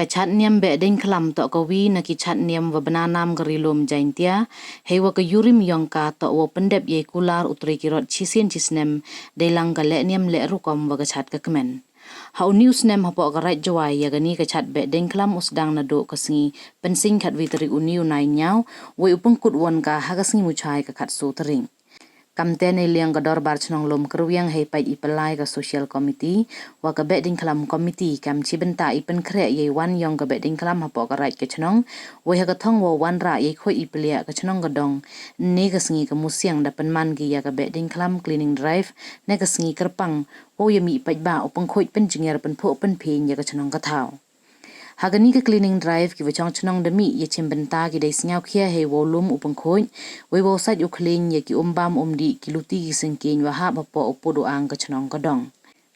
Kachat niam Behdieñkhlam tok kawi na kichat niam wa benanam gari Loomkyrwiang hewa ke Wyrta tok wa pendep ye kular utri kirot cisin cisnem delang ka le niam le rukom wa kachat ke kemen. Hau news nem hapok karat jawai ya gani kachat Behdieñkhlam usdang na do kasengi pensing kat vitri uniu nai nyau we upengkut won ka hakasengi mucai ka kat so tering. Kamten liang ka Dorbar Chnong Loomkyrwiang hei pai ipelai ka social committee wa ka Behdieñkhlam committee kam cibenta ipen krek ye wan yong ka Behdieñkhlam hapok karat ke Chnong we ha ka thong wa wan ra ye khoi ipelia ka Chnong ka dong ne ka sengi ka musiang da pynman ki ya ka Behdieñkhlam cleaning drive ne ka sengi kerpang wo ye mi pai ba upeng khoi pen jingyer pen pho pen phin ya ka Chnong ka thau. Hagani ka cleaning drive ki wachong Chnong demi ye chimbenta ki dai singau khia he volume upeng khoi we wo sat yu clean ye ki umbam umdi ki luti ki sengkin wa ha ba po upodo ang ka Chnong ka dong.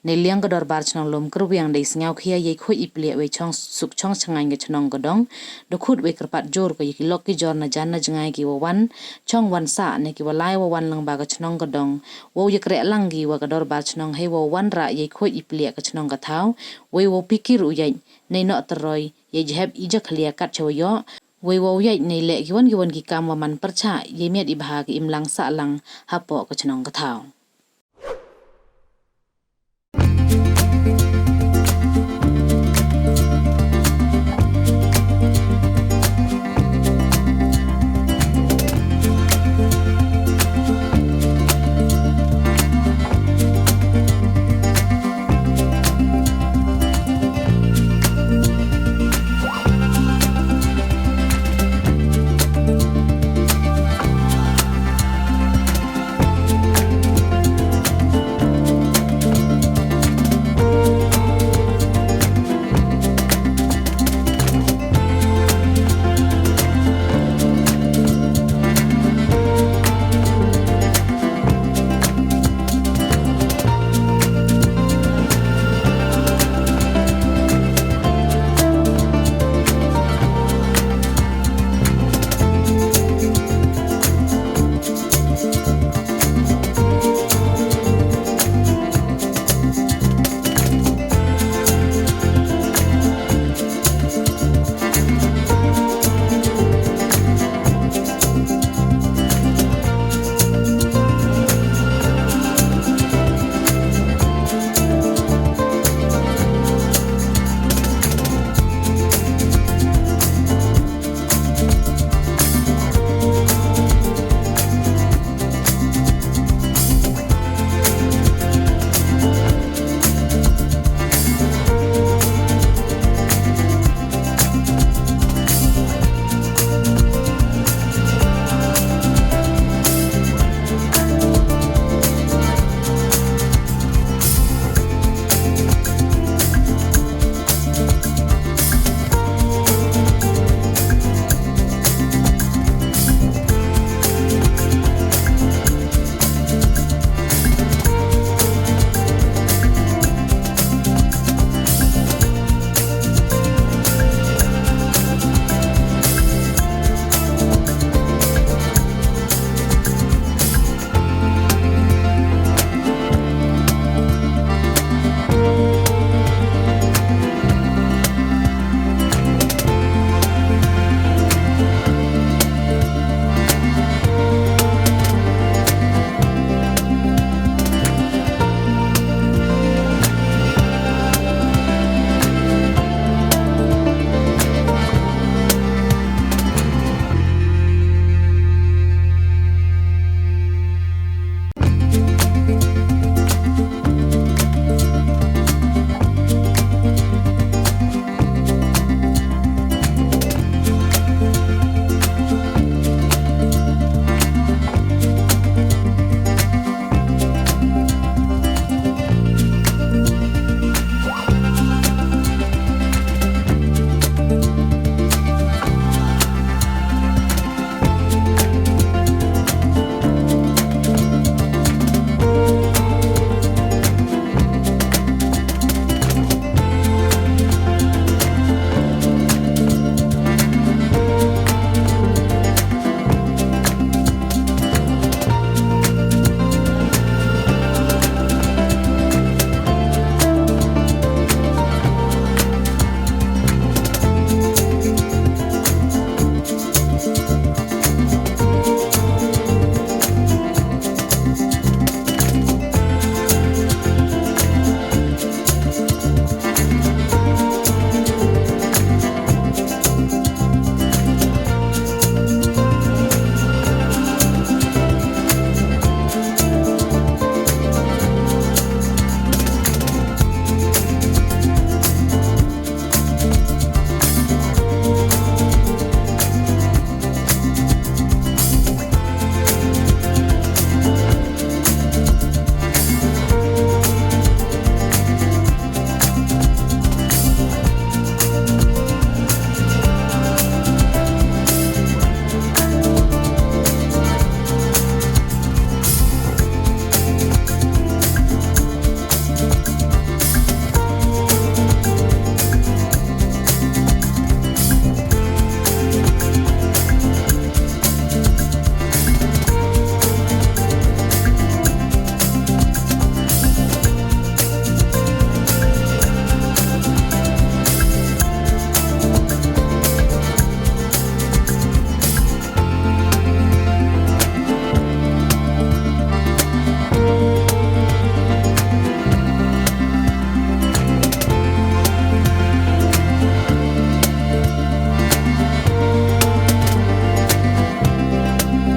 Ne liang ka Dorbar Chnong Loomkyrwiang dai singau khia ye khoi iplia we chong suk chong changai ka Chnong ka dong do khut we kerpat jor ka ye ki lok ki jor na jan na jangai ki wa wan chong wan sa ne ki wa lai wa wan lang ba ka Chnong ka dong wo ye krek lang gi wa ka Dorbar Chnong he wo wan ra ye khoi iplia ka Chnong ka thau we wo pikir u ye nei no teroi ye jeb ija khlia kat chawayo we wo ye nei le giwan ki kam wa man percha ye miat ibha ki imlang sa lang hapo ka Chnong ka thau.